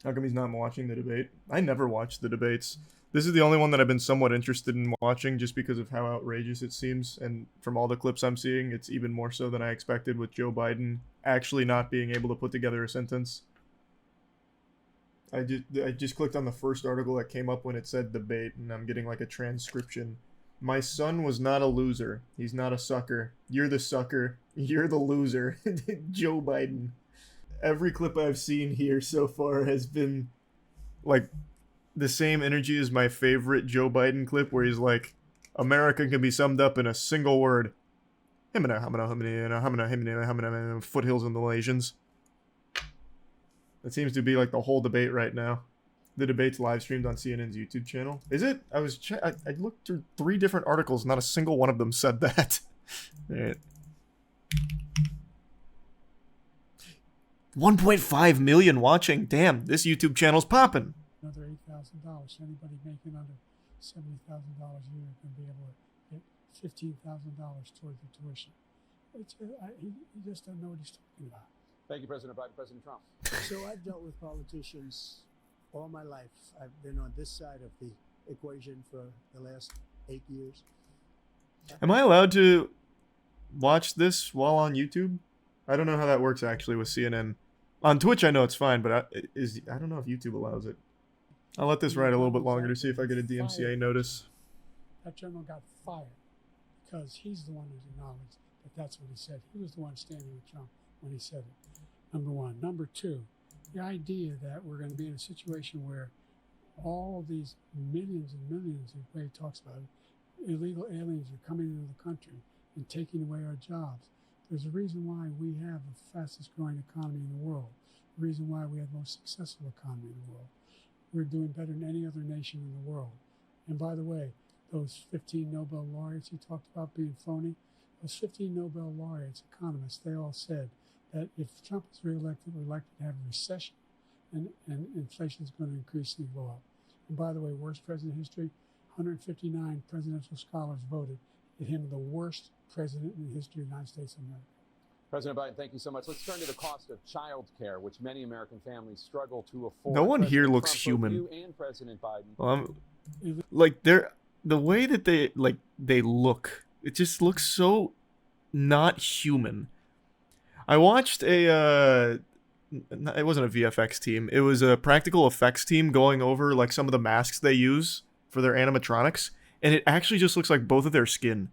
How come he's not watching the debate? I never watch the debates. This is the only one that I've been somewhat interested in watching just because of how outrageous it seems. And from all the clips I'm seeing, it's even more so than I expected with Joe Biden actually not being able to put together a sentence. I just clicked on the first article that came up when it said debate, and I'm getting like a transcription. My son was not a loser. He's not a sucker. You're the sucker. You're the loser. Joe Biden. Every clip I've seen here so far has been like the same energy as my favorite Joe Biden clip where he's like, America can be summed up in a single word. Foothills and the Malaysians. That seems to be like the whole debate right now. The debate's live streamed on CNN's YouTube channel. Is it? I looked through 3 different articles. Not a single one of them said that. All right. 1.5 million watching. Damn, this YouTube channel's popping. Another $8,000. Anybody making under $70,000 a year can be able to get $15,000 towards the tuition. He just doesn't know what he's talking about. Thank you, President Biden. President Trump. So I've dealt with politicians all my life. I've been on this side of the equation for the last 8 years. Am I allowed to watch this while on YouTube? I don't know how that works actually with CNN. On Twitch, I know it's fine, but I don't know if YouTube allows it. I'll let this ride a little bit longer to see if I get a DMCA notice. That general got fired because he's the one who's acknowledged that that's what he said. He was the one standing with Trump when he said it. Number one. Number two, the idea that we're going to be in a situation where all these millions and millions, the way he talks about it, illegal aliens are coming into the country and taking away our jobs. There's a reason why we have the fastest growing economy in the world, the reason why we have the most successful economy in the world. We're doing better than any other nation in the world. And by the way, those 15 Nobel laureates he talked about being phony, those 15 Nobel laureates, economists, they all said that if Trump is reelected, we're likely to have a recession and inflation is going to increasingly go up. And by the way, worst president in history, 159 presidential scholars voted him the worst president in the history of the United States of America. President Biden, thank you so much. Let's turn to the cost of child care, which many American families struggle to afford. No one President here looks Trump, both human. You and President Biden. Well, like the way that they look, it just looks so not human. I watched it wasn't a VFX team. It was a practical effects team going over like some of the masks they use for their animatronics, and it actually just looks like both of their skin.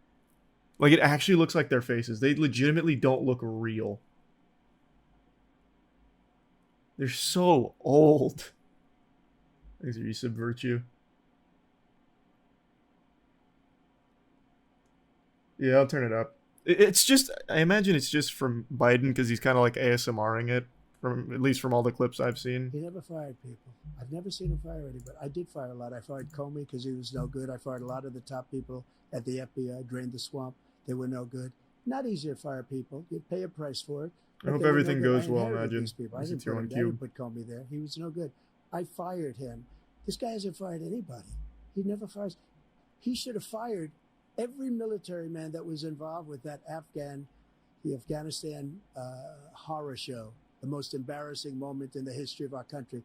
Like, it actually looks like their faces. They legitimately don't look real. They're so old. Things are subvert you. Yeah, I'll turn it up. It's just, I imagine it's just from Biden because he's kind of like ASMRing it, at least from all the clips I've seen. He never fired people. I've never seen him fire anybody. I did fire a lot. I fired Comey because he was no good. I fired a lot of the top people at the FBI, drained the swamp. They were no good. Not easy to fire people. You'd pay a price for it. I hope everything goes well, imagine. I didn't put Comey there. He was no good. I fired him. This guy hasn't fired anybody. He never fires. He should have fired every military man that was involved with that the Afghanistan horror show, the most embarrassing moment in the history of our country.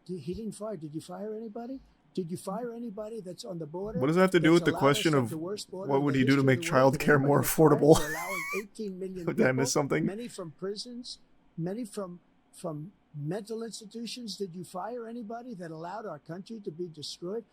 He didn't fire. Did you fire anybody? Did you fire anybody that's on the border? What does that have to do with the question of what would he do to make childcare more affordable? Did I miss something? Many from prisons, many from mental institutions. Did you fire anybody that allowed our country to be destroyed?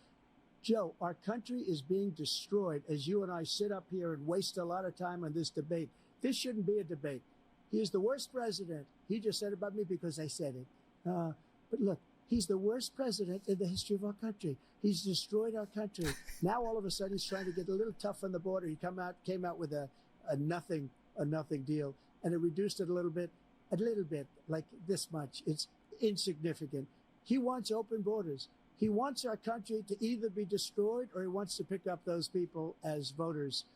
Joe, our country is being destroyed as you and I sit up here and waste a lot of time on this debate. This shouldn't be a debate. He is the worst president. He just said about me because I said it. But look, he's the worst president in the history of our country. He's destroyed our country. Now all of a sudden he's trying to get a little tough on the border. He came out with a nothing deal, and it reduced it a little bit, like this much. It's insignificant. He wants open borders. He wants our country to either be destroyed or he wants to pick up those people as voters.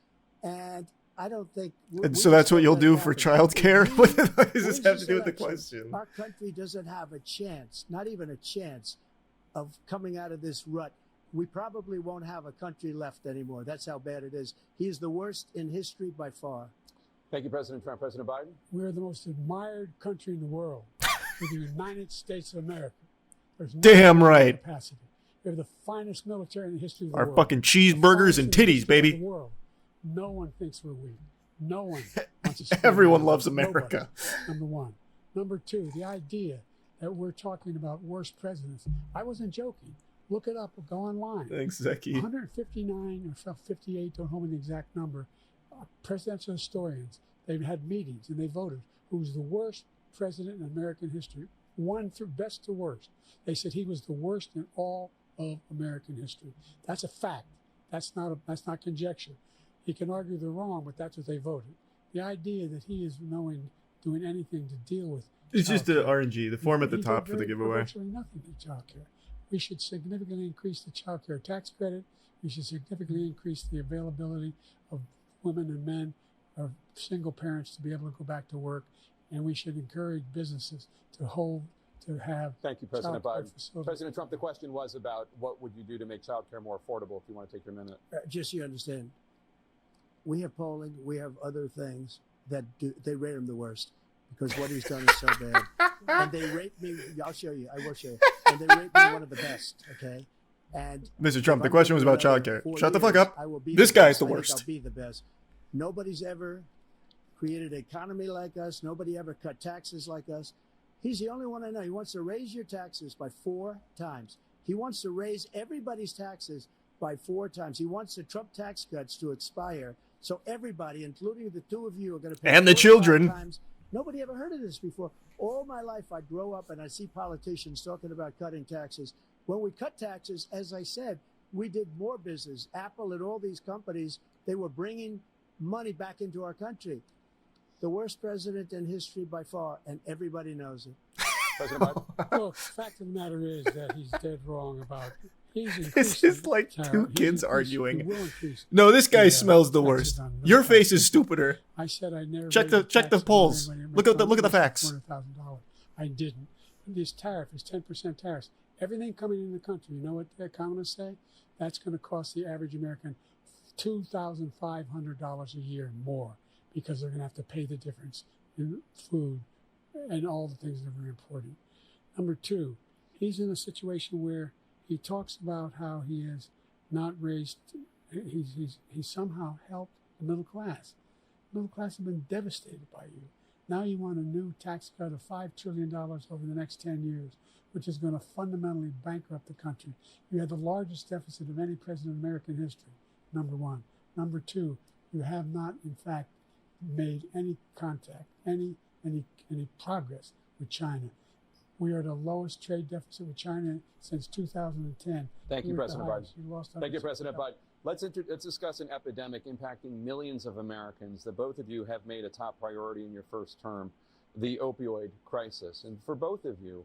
And I don't think... And so that's what you'll do for childcare? What does this have to do with the question? Our country doesn't have a chance, not even a chance, of coming out of this rut. We probably won't have a country left anymore. That's how bad it is. He is the worst in history by far. Thank you, President Trump. President Biden? We're the most admired country in the world. We're the United States of America. There's no Damn right. capacity. We have the finest military in the history of the Our world. fucking The cheeseburgers finest and in the titties, history of baby. the world. No one thinks we're weak. No one wants to. Everyone loves Nobody. America. Number one. Number two, the idea that we're talking about worst presidents. I wasn't joking. Look it up or go online. Thanks, Zeki. 159 or 58, don't hold me the exact number, presidential historians, they've had meetings and they voted who's the worst president in American history, one through best to worst. They said he was the worst in all of American history. That's a fact. That's not conjecture. He can argue they're wrong, but that's what they voted. The idea that he is doing anything to deal with It's just the childcare. RNG, the form at the He top did for the giveaway. virtually nothing to child care. We should significantly increase the child care tax credit. We should significantly increase the availability of women and men or single parents to be able to go back to work. And we should encourage businesses to have Thank you, President child care Biden. facilities. President Trump, the question was about what would you do to make child care more affordable, if you want to take your minute. Just so you understand, we have polling, we have other things that they rate him the worst because what he's done is so bad. And they rate me, I'll show you, I will show you. And they rate me one of the best, okay? And Mr. Trump, if the I'm question was given about another childcare. 4 Shut the fuck years, up. I will be This the guy's best. the I think worst. I'll be the best. Nobody's ever created an economy like us. Nobody ever cut taxes like us. He's the only one I know. He wants to raise your taxes by 4 times. He wants to raise everybody's taxes by 4 times. He wants the Trump tax cuts to expire. So everybody, including the two of you, are going to pay And the 45 children. times. Nobody ever heard of this before. All my life, I grow up and I see politicians talking about cutting taxes. When we cut taxes, as I said, we did more business. Apple and all these companies, they were bringing money back into our country. The worst president in history by far, and everybody knows it. President Biden? Look, fact of the matter is that he's dead wrong about he's This increasing is like tariff. two He's kids increasing- arguing. He will increase. No, this guy Yeah, smells the taxes worst. on middle Your class face is people. stupider. I said I never Check the- raised check the taxes on polls. anybody who Look makes at the facts. $400,000. I didn't. This tariff is 10% tariffs. Everything coming in the country, you know what the economists say? That's going to cost the average American $2,500 a year more because they're going to have to pay the difference in food and all the things that we're importing. Number two, he's in a situation where he talks about how he has not raised, he's somehow helped the middle class. The middle class have been devastated by you. Now you want a new tax cut of $5 trillion over the next 10 years, which is going to fundamentally bankrupt the country. You had the largest deficit of any president in American history, number one. Number two, you have not, in fact, made any contact, any progress with China. We are the lowest trade deficit with China since 2010. Thank you, We're at the President highest. Biden. We lost Thank you, 160,000. President Biden. Let's discuss an epidemic impacting millions of Americans that both of you have made a top priority in your first term, the opioid crisis. And for both of you,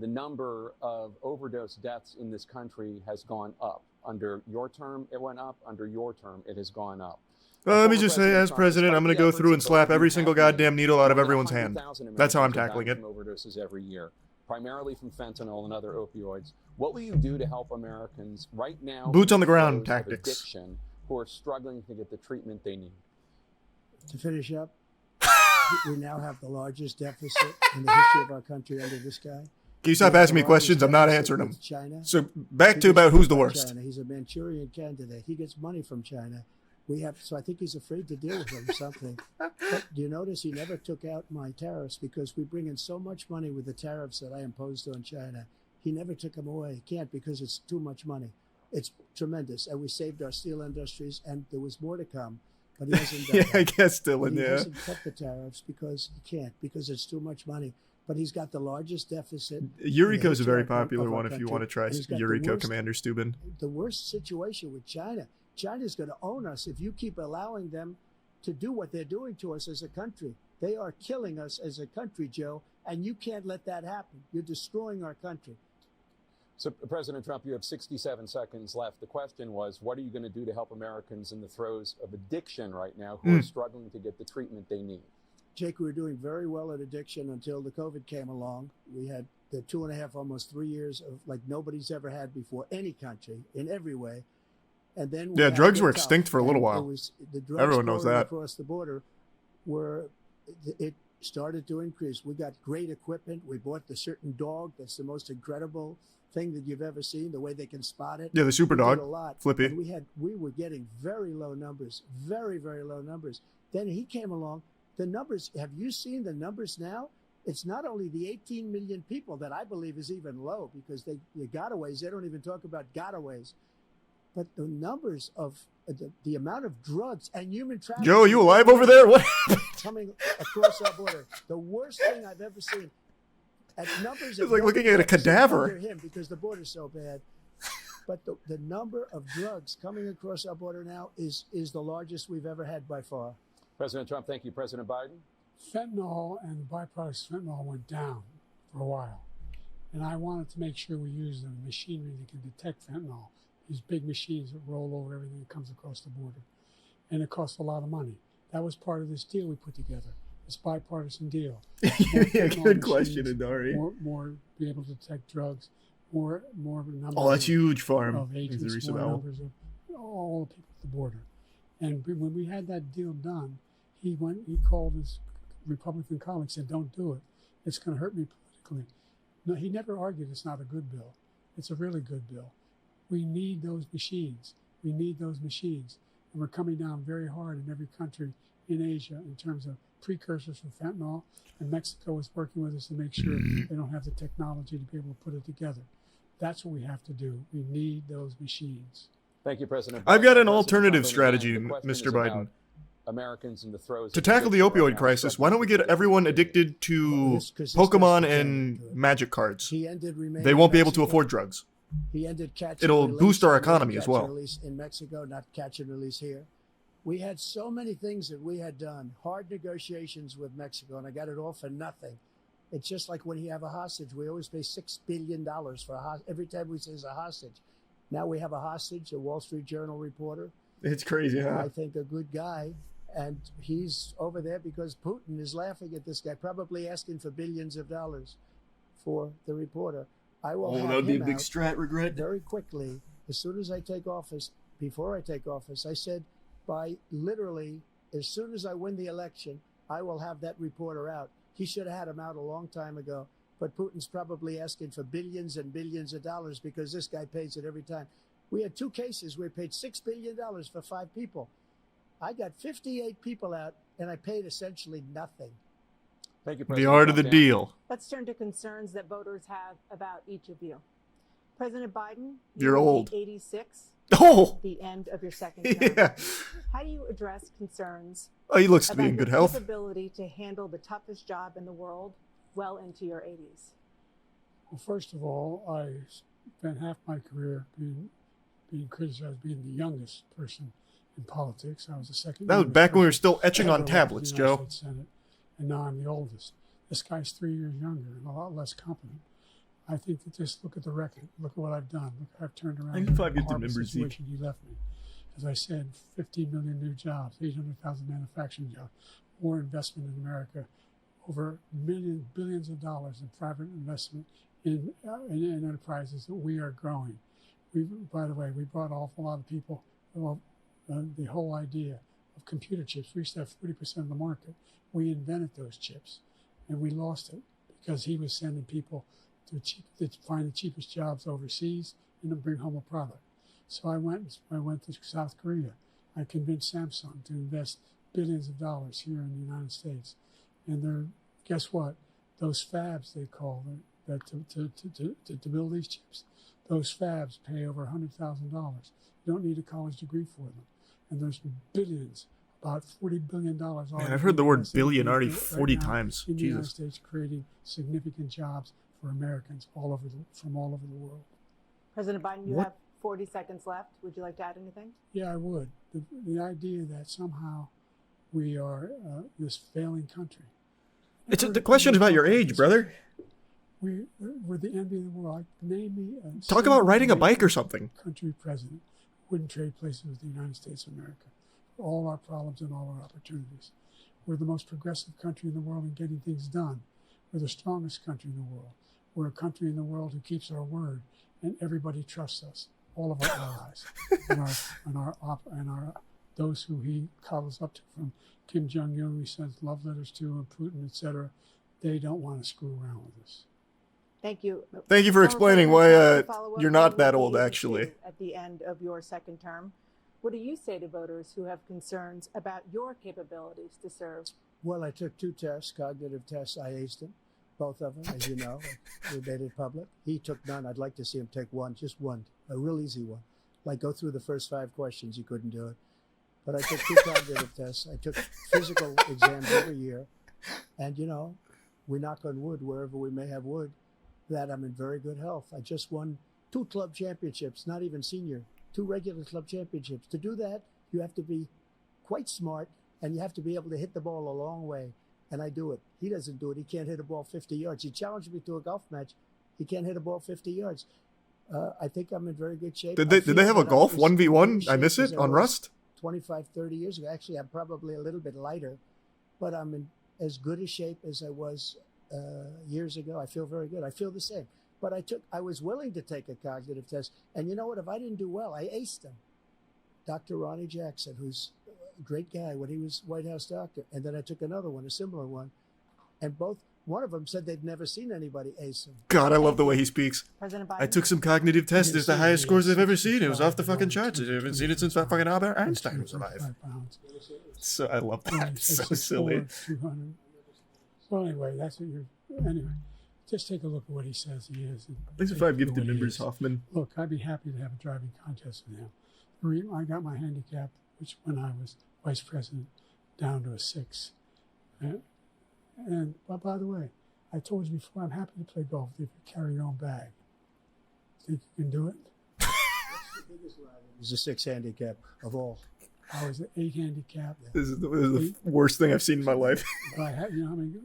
the number of overdose deaths in this country has gone up. Under your term, it went up. Under your term, it has gone up. Let me just say, as president, I'm going to go through and slap every single goddamn needle out of everyone's hand. That's how I'm tackling it. Overdoses every year, primarily from fentanyl and other opioids. What will you do to help Americans right now? Boots on the ground those of tactics. Addiction who are struggling to get the treatment they need. To finish up, we now have the largest deficit in the history of our country under this guy. Can you stop asking me questions? I'm not answering them. China. So back to about who's the worst. China. He's a Manchurian candidate. He gets money from China. So I think he's afraid to deal with him or something. But do you notice he never took out my tariffs because we bring in so much money with the tariffs that I imposed on China. He never took them away. He can't because it's too much money. It's tremendous. And we saved our steel industries and there was more to come. But he hasn't done Yeah, that. I guess still in He there. hasn't cut the tariffs because he can't, because it's too much money. But he's got the largest deficit. Eureka's a in the very history of popular our one if you country, want to try and he's got the Eureka, worst- Commander Steuben. The worst situation with China. China's going to own us if you keep allowing them to do what they're doing to us as a country. They are killing us as a country, Joe, and you can't let that happen. You're destroying our country. So, President Trump, you have 67 seconds left. The question was, what are you going to do to help Americans in the throes of addiction right now who are struggling to get the treatment they need? Jake, we were doing very well at addiction until the COVID came along. We had the 2.5, almost 3 years of like nobody's ever had before, any country, in every way. And then we Yeah, had drugs to were get tough. extinct for a little And while. it was, the drugs Everyone knows pouring that. across the border were it started to increase. We got great equipment. We bought the certain dog that's the most incredible thing that you've ever seen, the way they can spot it. Yeah, the super We did dog, a lot. Flippy. And we were getting very low numbers, very, very low numbers. Then he came along. The numbers, have you seen the numbers now? It's not only the 18 million people that I believe is even low, because the gotaways, they don't even talk about gotaways. But the numbers of the amount of drugs and human trafficking. Joe, you alive over there? What happened? Coming across our border. The worst thing I've ever seen. At numbers, It's like looking at a cadaver. Under him because the border's so bad. But the number of drugs coming across our border now is the largest we've ever had by far. President Trump, thank you. President Biden? Fentanyl and the byproducts of fentanyl went down for a while. And I wanted to make sure we use the machinery that can detect fentanyl. These big machines that roll over everything that comes across the border. And it costs a lot of money. That was part of this deal we put together, this bipartisan deal. Yeah, good question, Adari. More be able to detect drugs, more number Oh, that's huge, Farm. of agents, more numbers of all the people at the border. And when we had that deal done, he called his Republican colleagues and said, "Don't do it. It's going to hurt me politically." No, he never argued it's not a good bill. It's a really good bill. We need those machines. We need those machines. And we're coming down very hard in every country in Asia in terms of precursors for fentanyl. And Mexico is working with us to make sure they don't have the technology to be able to put it together. That's what we have to do. We need those machines. Thank you, President Biden. I've got an President alternative Trump, strategy, the question Mr. is about Biden. Americans in the throes To of tackle the addiction right opioid now. crisis, why don't we get everyone addicted to Pokemon and magic cards? He ended They won't be able to afford drugs. He ended catch It'll and release. boost our He ended economy as catch well. and release in Mexico, not catch and release here. We had so many things that we had done, hard negotiations with Mexico, and I got it all for nothing. It's just like when you have a hostage. We always pay $6 billion for a hostage. Every time we say it's a hostage. Now we have a hostage, a Wall Street Journal reporter. It's crazy, huh? I think a good guy. And he's over there because Putin is laughing at this guy, probably asking for billions of dollars for the reporter. I will have that would be a him big out strat regret. very quickly. As soon as I take office, before I take office, I said by literally as soon as I win the election, I will have that reporter out. He should have had him out a long time ago. But Putin's probably asking for billions and billions of dollars because this guy pays it every time. We had 2 cases where we paid $6 billion for 5 people. I got 58 people out, and I paid essentially nothing. Thank you, The President art of the Trump. deal. Let's turn to concerns that voters have about each of you. President Biden, You're will be old. 86, Oh, the end of your second term. yeah. How do you address concerns Oh, he looks to be about in your good health. capability to handle the toughest job in the world well into your 80s? Well, first of all, I spent half my career being criticized being the youngest person in politics. I was the second. That was youngest back when we were person still etching ever on left tablets, the United Joe. States Senate, and now I'm the oldest. This guy's 3 years younger and a lot less competent. I think that just look at the record. Look at what I've done. Look, I've turned around. 95 the get the horrible numbers, Zeke. situation he left me. As I said, 15 million new jobs, 800,000 manufacturing jobs, more investment in America, over billions of dollars in private investment in enterprises that we are growing. By the way, we brought an awful lot of people. Well, the whole idea of computer chips. We used to have 40% of the market. We invented those chips, and we lost it because he was sending people to find the cheapest jobs overseas and to bring home a product. So I went to South Korea. I convinced Samsung to invest billions of dollars here in the United States. And guess what? Those fabs, they call them, that to build these chips, those fabs pay over $100,000. You don't need a college degree for them. And there's billions, about $40 billion. Man, I've heard the word billion already 40 times. In the United Jesus. States, creating significant jobs for Americans from all over the world. President Biden, you What? have 40 seconds left. Would you like to add anything? Yeah, I would. The idea that somehow we are this failing country. The question is about your age, brother. We're the envy of the world. Name me a Talk about riding a single bike or something. country president wouldn't trade places with the United States of America for all our problems and all our opportunities. We're the most progressive country in the world in getting things done. We're the strongest country in the world. We're a country in the world who keeps our word, and everybody trusts us. All of our allies and our those who he cuddles up to, from Kim Jong-un, he sends love letters to, and Putin, etc., they don't want to screw around with us. Thank you. Thank you for Former explaining President why Trump, to follow up, you're you not will that be old, 82 actually. At the end of your second term, what do you say to voters who have concerns about your capabilities to serve? Well, I took 2 tests, cognitive tests. I aced them, both of them, as you know. We made it public. He took none. I'd like to see him take one, just one, a real easy one. Like go through the first 5 questions. He couldn't do it. But I took 2 cognitive tests. I took physical exams every year. And, you know, we knock on wood wherever we may have wood, that I'm in very good health. I just won 2 club championships, not even senior, 2 regular club championships. To do that, you have to be quite smart, and you have to be able to hit the ball a long way. And I do it. He doesn't do it. He can't hit a ball 50 yards. He challenged me to a golf match. He can't hit a ball 50 yards. I think I'm in very good shape. Did they have a golf 1v1? I miss it on Rust? 25, 30 years ago. Actually, I'm probably a little bit lighter, but I'm in as good a shape as I was years ago. I feel very good. I feel the same. But I was willing to take a cognitive test. And you know what? If I didn't do well, I aced them. Dr. Ronnie Jackson, who's a great guy when he was White House doctor. And then I took another one, a similar one. And one of them said they'd never seen anybody ace him. God, I love the way he speaks. President Biden? I took some cognitive tests. It's the highest scores I've ever seen. It was off the fucking charts. I haven't seen it since fucking Albert Einstein was alive. So I love that. It's so silly. 200. Well, anyway, that's what you're. Anyway, just take a look at what he says he is. Thanks for 5 gifted members, Hoffman. Look, I'd be happy to have a driving contest with him. I got my handicap, which when I was vice president, down to a 6. But by the way, I told you before, I'm happy to play golf if you carry your own bag. Think you can do it? It's a 6 handicap of all. I was an 8 handicap. This is the worst thing I've seen in my life. But I had, you know, I mean,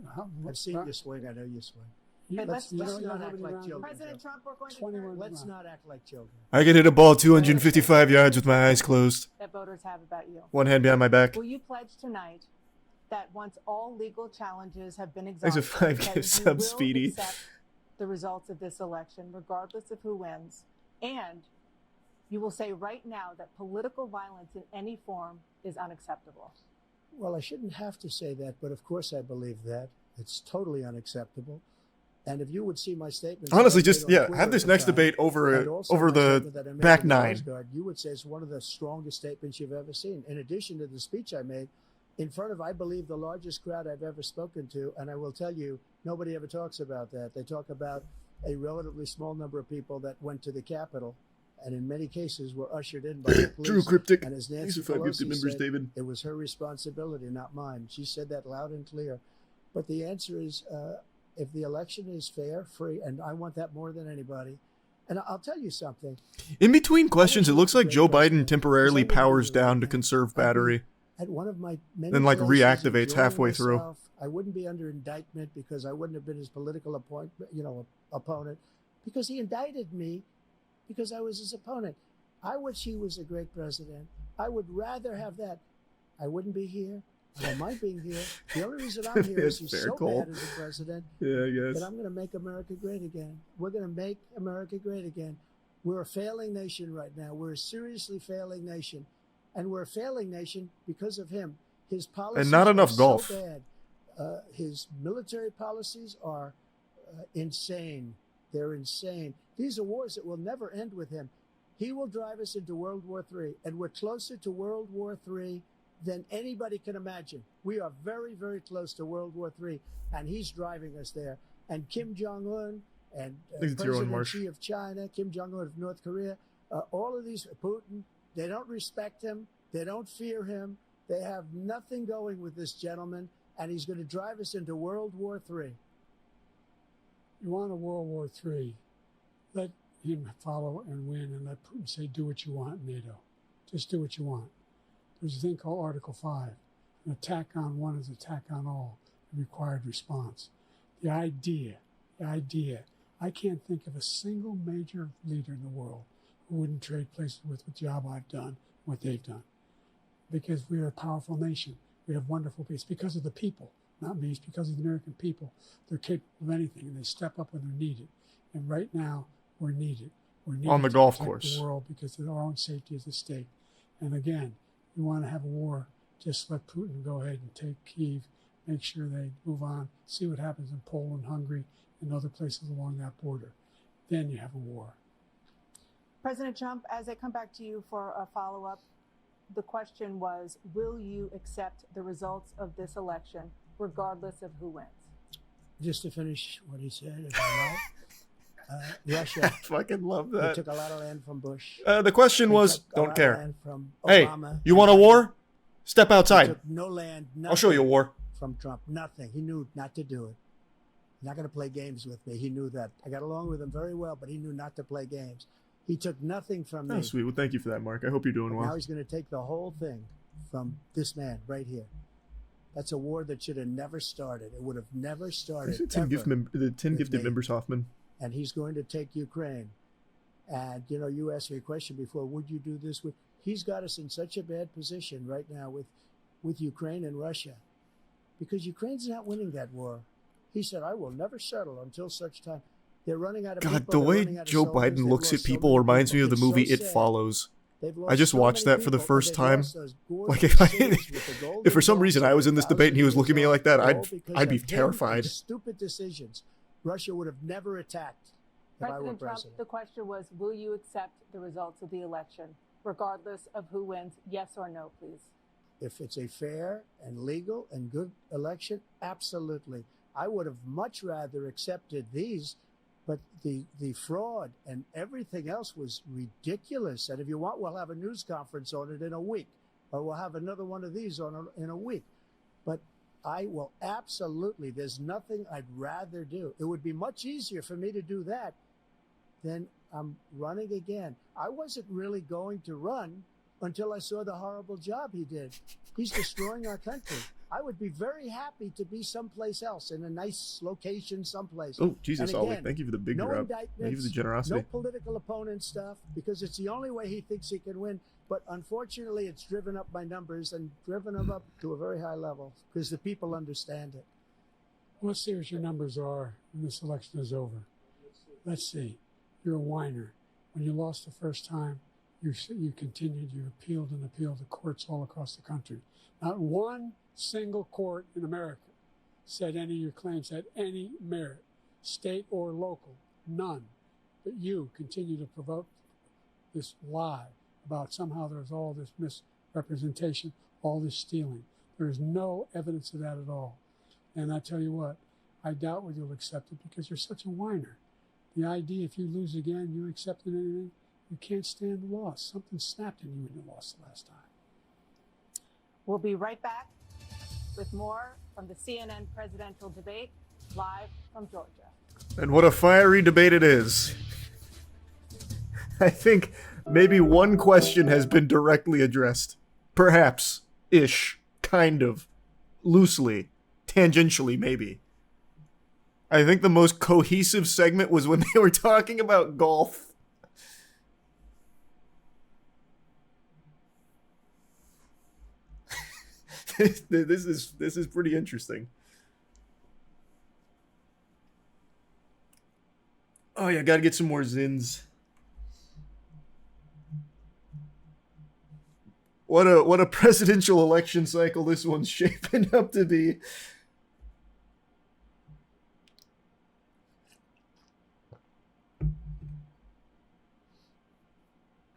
I've seen you swing. I know you swing. But let's not how act many like rounds- children. President Trump, we're going to 21 learn Let's rounds. not act like children. I can hit a ball 255 yards with my eyes closed. that voters have about you. One hand behind my back. Will you pledge tonight that once all legal challenges have been Thanks exhausted, for 5 that gifts, you sub will Speedy. accept the results of this election, regardless of who wins, and you will say right now that political violence in any form is unacceptable? Well, I shouldn't have to say that, but of course I believe that. It's totally unacceptable. And if you would see my statements, Honestly, that I just made on have Twitter this at the next time, debate and over also over my the statement that I made back in the Coast 9. Guard, you would say it's one of the strongest statements you've ever seen. In addition to the speech I made in front of, I believe, the largest crowd I've ever spoken to. And I will tell you, nobody ever talks about that. They talk about a relatively small number of people that went to the Capitol, and in many cases were ushered in by the police. True Cryptic. And as Thanks Nancy for 5 gifted Pelosi members, said, David. it was her responsibility, not mine. She said that loud and clear. But the answer is, if the election is fair, free, and I want that more than anybody. And I'll tell you something. In between questions, it looks like Joe Biden temporarily powers down to conserve battery. At one of my many Then, like, places, reactivates enjoying halfway through. myself, I wouldn't be under indictment because I wouldn't have been his political opponent, because he indicted me because I was his opponent. I wish he was a great president. I would rather have that. I wouldn't be here. I don't mind being here. The only reason I'm here is he's Fair so call. bad as a president Yeah, I that guess. I'm going to make America great again. We're going to make America great again. We're a failing nation right now. We're a seriously failing nation. And we're a failing nation because of him. His policies And not enough are golf. so bad. His military policies are insane. They're insane. These are wars that will never end with him. He will drive us into World War III, and we're closer to World War III than anybody can imagine. We are very, very close to World War III, and he's driving us there. And Kim Jong-un and think it's your own, President Marsh. Xi of China, Kim Jong-un of North Korea, all of these, Putin, they don't respect him. They don't fear him. They have nothing going with this gentleman, and he's going to drive us into World War III. You want a World War III, let him follow and win, and let Putin say, do what you want, NATO. Just do what you want. There's a thing called Article 5. An attack on one is attack on all, a required response. The idea, I can't think of a single major leader in the world who wouldn't trade places with the job I've done, what they've done. Because we are a powerful nation. We have wonderful people. It's because of the people, not me. It's because of the American people. They're capable of anything, and they step up when they're needed. And right now, we're needed. We're needed On the to golf protect course. the world because of our own safety is at stake. And again, you want to have a war, just let Putin go ahead and take Kyiv, make sure they move on, see what happens in Poland, Hungary, and other places along that border. Then you have a war. President Trump, as I come back to you for a follow-up, the question was, will you accept the results of this election, regardless of who wins? Just to finish what he said, if I might, Russia. I fucking love They that. took a lot of land from Bush. The question They was, took a don't lot of care. land from Hey, Obama. you want a war? Step He outside. took no land. I'll show you a war. From Trump. Nothing. He knew not to do it. He's not going to play games with me. He knew that. I got along with him very well, but he knew not to play games. He took nothing from me. Oh, sweet. Well, thank you for that, Mark. I hope you're doing But well. now he's going to take the whole thing from this man right here. That's a war that should have never started. It would have never started. There's the 10 with gifted me. members, Hoffman. And he's going to take Ukraine. And, you know, you asked me a question before, would you do this? He's got us in such a bad position right now with Ukraine and Russia. Because Ukraine's not winning that war. He said, I will never settle until such time. They're running out of people. God, the They're way running out of Joe soldiers. Biden They've looks at lost so people many reminds me people. of the It's movie so It sad. Follows. They've lost I just so watched many that for the people, first and they've time. lost those Like, gorgeous if cities with the golden if for some domes reason I was in this 1,000 debate and he was looking at me years like that, old, I'd all because be of him and terrified. Stupid decisions. Russia would have never attacked if I were President Trump, president. the question was, will you accept the results of the election, regardless of who wins? Yes or no, please. If it's a fair and legal and good election, absolutely. I would have much rather accepted these, but the fraud and everything else was ridiculous. And if you want, we'll have a news conference on it in a week, or we'll have another one of these in a week. But I will absolutely, there's nothing I'd rather do. It would be much easier for me to do that than I'm running again. I wasn't really going to run until I saw the horrible job he did. He's destroying our country. I would be very happy to be someplace else, in a nice location someplace. Oh, Jesus, And Ollie. again, Thank you for the big no drop. Thank you for the indictments, generosity. no political opponent stuff, because it's the only way he thinks he can win. But unfortunately, it's driven up my numbers and driven them up to a very high level because the people understand it. Let's see what your numbers are when this election is over. Let's see. You're a whiner. When you lost the first time, you continued, you appealed and appealed to courts all across the country. Not one single court in America said any of your claims had any merit, state or local, none. But you continue to provoke this lie about somehow there's all this misrepresentation, all this stealing. There is no evidence of that at all. And I tell you what, I doubt whether you'll accept it because you're such a whiner. The idea if you lose again, you accepting anything, you can't stand the loss. Something snapped in you when you lost the last time. We'll be right back with more from the CNN presidential debate, live from Georgia. And what a fiery debate it is. I think maybe one question has been directly addressed. Perhaps. Ish. Kind of. Loosely. Tangentially, maybe. I think the most cohesive segment was when they were talking about golf. This is pretty interesting. Oh yeah, gotta get some more zins. What a presidential election cycle this one's shaping up to be.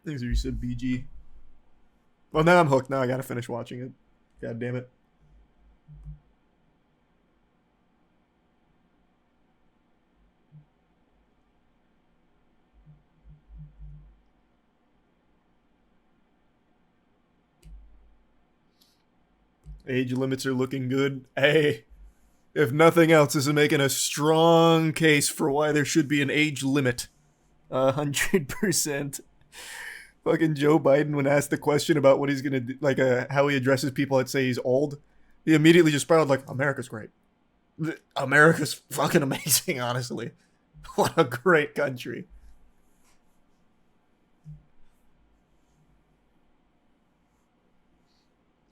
Thanks for you said BG. Well, now I'm hooked. Now I gotta finish watching it. God damn it. Age limits are looking good. Hey, if nothing else, this is making a strong case for why there should be an age limit. 100%. Fucking Joe Biden, when asked the question about what he's gonna do, like how he addresses people that say he's old, he immediately just spiraled like, America's great. America's fucking amazing, honestly. What a great country.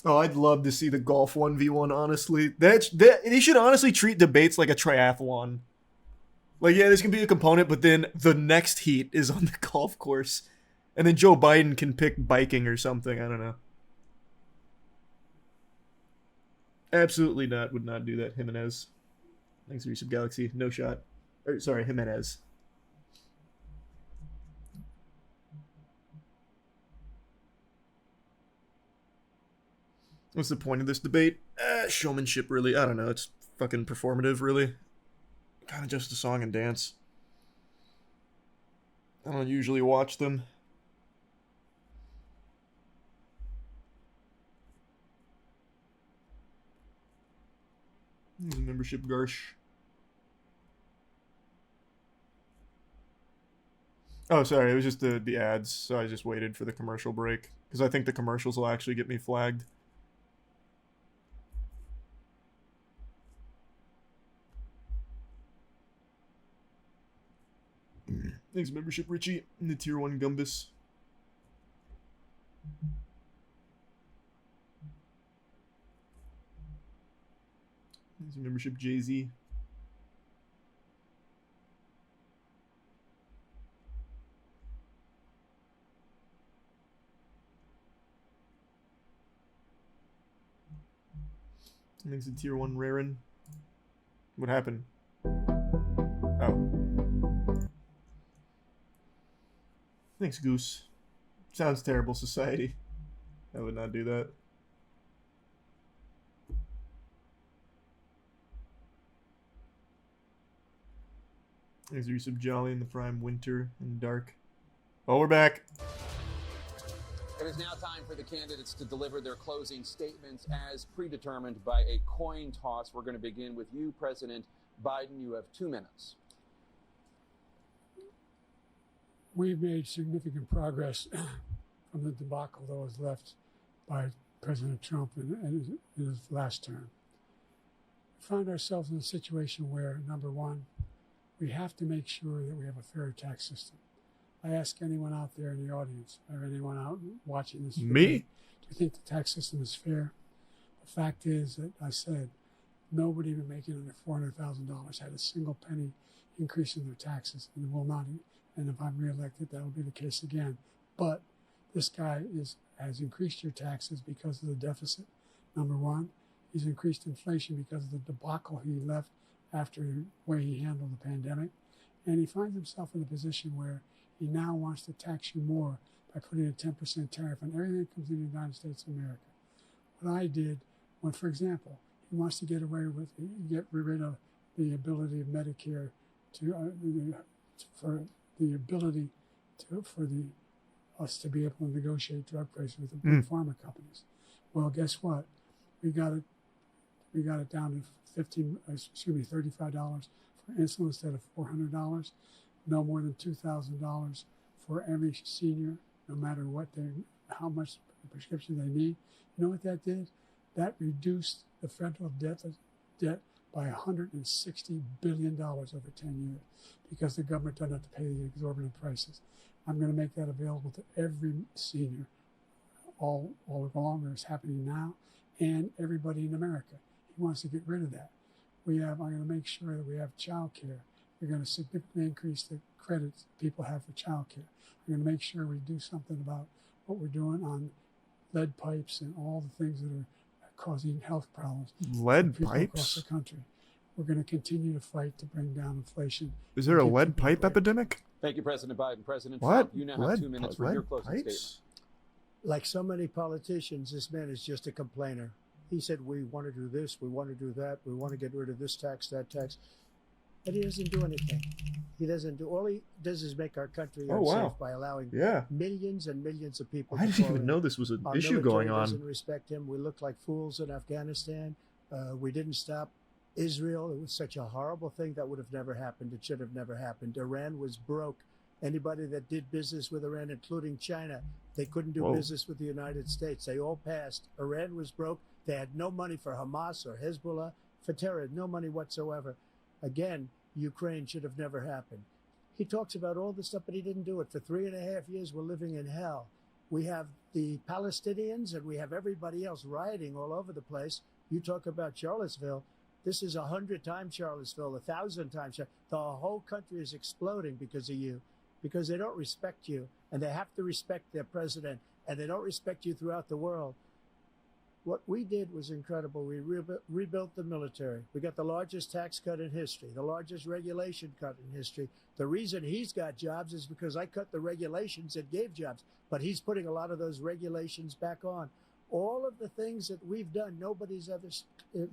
Oh, I'd love to see the golf 1v1, honestly. They should honestly treat debates like a triathlon. Like, yeah, this can be a component, but then the next heat is on the golf course. And then Joe Biden can pick biking or something. I don't know. Absolutely not. Would not do that. Jimenez. Thanks, Reese of Galaxy. No shot. Sorry, Jimenez. What's the point of this debate? Showmanship, really. I don't know. It's fucking performative, really. Kind of just a song and dance. I don't usually watch them. Membership Garsh. Oh, sorry. It was just the ads, so I just waited for the commercial break. Because I think the commercials will actually get me flagged. Thanks, membership, Richie. In the tier 1 Gumbus. Thanks, membership, Jay-Z. Thanks to tier 1 Raren. What happened? Oh. Thanks, Goose. Sounds terrible, society. I would not do that. Thanks, Yusuf Jolly in the Prime Winter and Dark. Oh, we're back. It is now time for the candidates to deliver their closing statements as predetermined by a coin toss. We're going to begin with you, President Biden. You have 2 minutes. We've made significant progress from the debacle that was left by President Trump in his last term. We find ourselves in a situation where, number one, we have to make sure that we have a fair tax system. I ask anyone out there in the audience or anyone out watching this video, Me? do you think the tax system is fair? The fact is that I said nobody even making under $400,000 had a single penny increase in their taxes, and will not. And if I'm reelected, that will be the case again. But this guy has increased your taxes because of the deficit. Number one, he's increased inflation because of the debacle he left after the way he handled the pandemic. And he finds himself in a position where he now wants to tax you more by putting a 10% tariff on everything that comes into the United States of America. What I did, when, for example, he wants to get rid of the ability of Medicare for us to be able to negotiate drug prices with the big pharma companies. Well, guess what? We got it down to $35 for insulin instead of $400. No more than $2,000 for every senior, no matter how much prescription they need. You know what that did? That reduced the federal debt by $160 billion over 10 years because the government doesn't have to pay the exorbitant prices. I'm going to make that available to every senior all along, or it's happening now, and everybody in America. He wants to get rid of that. I'm going to make sure that we have child care. We're going to significantly increase the credits people have for child care. We're going to make sure we do something about what we're doing on lead pipes and all the things that are causing health problems. Lead for people pipes? across the country. We're going to continue to fight to bring down inflation. Is there a and give lead people pipe break. epidemic? Thank you, President Biden. President What? Trump, you now have Lead 2 minutes for lead your closing pipes? statement. Like so many politicians, this man is just a complainer. He said, we want to do this, we want to do that, we want to get rid of this tax, that tax. But he doesn't do anything. All he does is make our country Oh, unsafe wow. by allowing Yeah. millions and millions of people I to didn't fall even in. know this was an Our issue military going on. doesn't respect him. We look like fools in Afghanistan. We didn't stop Israel. It was such a horrible thing that would have never happened. It should have never happened. Iran was broke. Anybody that did business with Iran, including China, they couldn't do Whoa. business with the United States. They all passed. Iran was broke. They had no money for Hamas or Hezbollah, for terror, no money whatsoever. Again, Ukraine should have never happened. He talks about all this stuff, but he didn't do it. For 3.5 years, we're living in hell. We have the Palestinians and we have everybody else rioting all over the place. You talk about Charlottesville. This is 100 times Charlottesville, 1,000 times. The whole country is exploding because of you, because they don't respect you, and they have to respect their president, and they don't respect you throughout the world. what we did was incredible. We rebuilt the military. We got the largest tax cut in history, the largest regulation cut in history. The reason he's got jobs is because I cut the regulations that gave jobs, but he's putting a lot of those regulations back on. All of the things that we've done, nobody's ever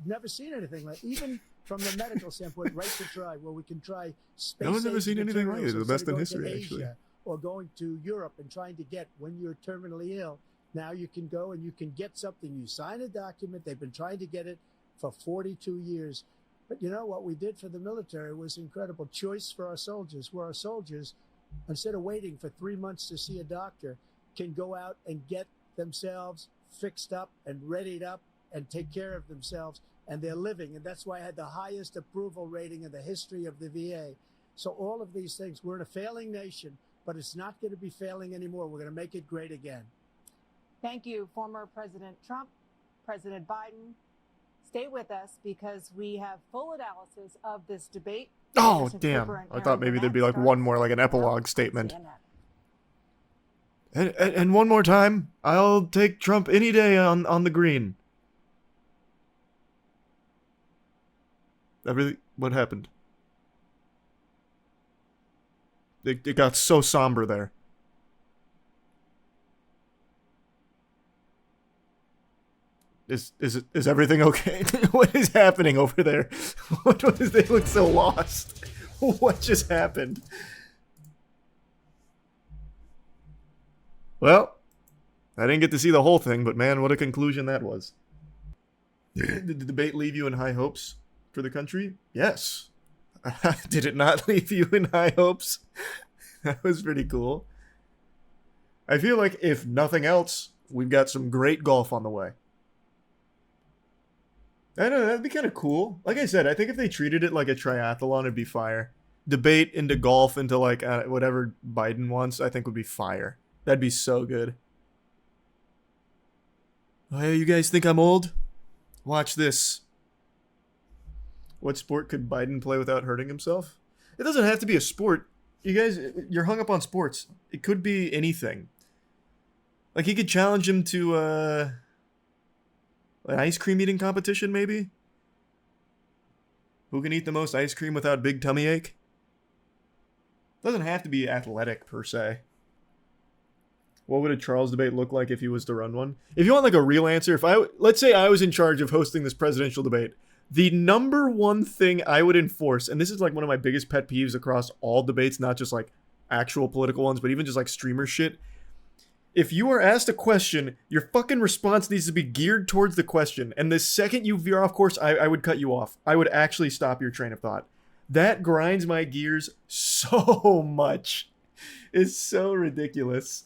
never seen anything like. Even from the medical standpoint, right to try, where we can try space. No one's ever seen anything like it. The best in history, Asia, actually. or going to Europe and trying to get, when you're terminally ill, now you can go and you can get something. You sign a document. They've been trying to get it for 42 years. But you know what we did for the military was incredible. Choice for our soldiers, where our soldiers, instead of waiting for 3 months to see a doctor, can go out and get themselves fixed up and readied up and take care of themselves, and they're living. And that's why I had the highest approval rating in the history of the VA. So all of these things, we're in a failing nation, but it's not going to be failing anymore. We're going to make it great again. Thank you, former President Trump, President Biden. Stay with us because we have full analysis of this debate. Oh, Anderson damn. Cooper and I thought Aaron maybe there'd be Burnett like one starts more, like an now epilogue on statement. CNN. And one more time, I'll take Trump any day on the green. That really, what happened? It got so somber there. Is everything okay? What is happening over there? What was they look so lost? What just happened? Well, I didn't get to see the whole thing, but man, what a conclusion that was. Did the debate leave you in high hopes for the country? Yes. Did it not leave you in high hopes? That was pretty cool. I feel like if nothing else, we've got some great golf on the way. I know, that'd be kind of cool. Like I said, I think if they treated it like a triathlon, it'd be fire. Debate into golf into like whatever Biden wants, I think would be fire. That'd be so good. Oh, yeah, you guys think I'm old? Watch this. What sport could Biden play without hurting himself? It doesn't have to be a sport. You guys, you're hung up on sports. It could be anything. Like he could challenge him to an ice cream eating competition, maybe? Who can eat the most ice cream without big tummy ache? Doesn't have to be athletic, per se. What would a Charles debate look like if he was to run one? If you want like a real answer, let's say I was in charge of hosting this presidential debate, the number one thing I would enforce, and this is like one of my biggest pet peeves across all debates, not just like actual political ones, but even just like streamer shit. If you are asked a question, your fucking response needs to be geared towards the question. And the second you veer off course, I would cut you off. I would actually stop your train of thought. That grinds my gears so much. It's so ridiculous.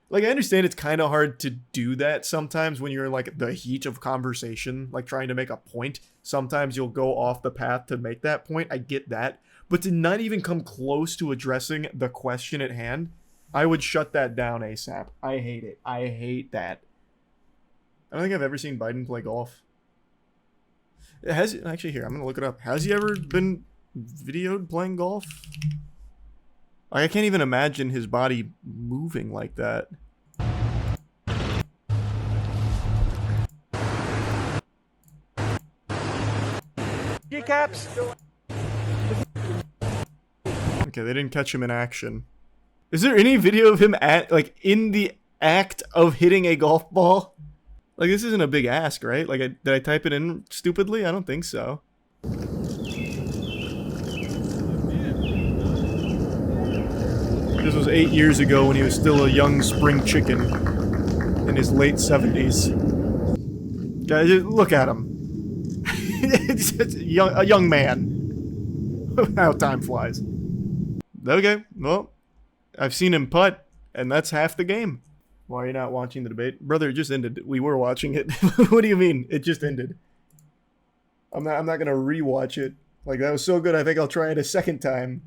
Like, I understand it's kind of hard to do that sometimes when you're in, like, the heat of conversation, like, trying to make a point. Sometimes you'll go off the path to make that point. I get that. But to not even come close to addressing the question at hand, I would shut that down ASAP. I hate it. I hate that. I don't think I've ever seen Biden play golf. Actually, here, I'm going to look it up. Has he ever been videoed playing golf? Like, I can't even imagine his body moving like that. Kneecaps. Okay, they didn't catch him in action. Is there any video of him in the act of hitting a golf ball? Like, this isn't a big ask, right? Like, did I type it in stupidly? I don't think so. This was 8 years ago when he was still a young spring chicken in his late 70s. Guys, look at him. It's a young man. How time flies. Okay, well, I've seen him putt, and that's half the game. Why are you not watching the debate? Brother, it just ended. We were watching it. What do you mean? It just ended. I'm not gonna rewatch it. Like, that was so good, I think I'll try it a second time.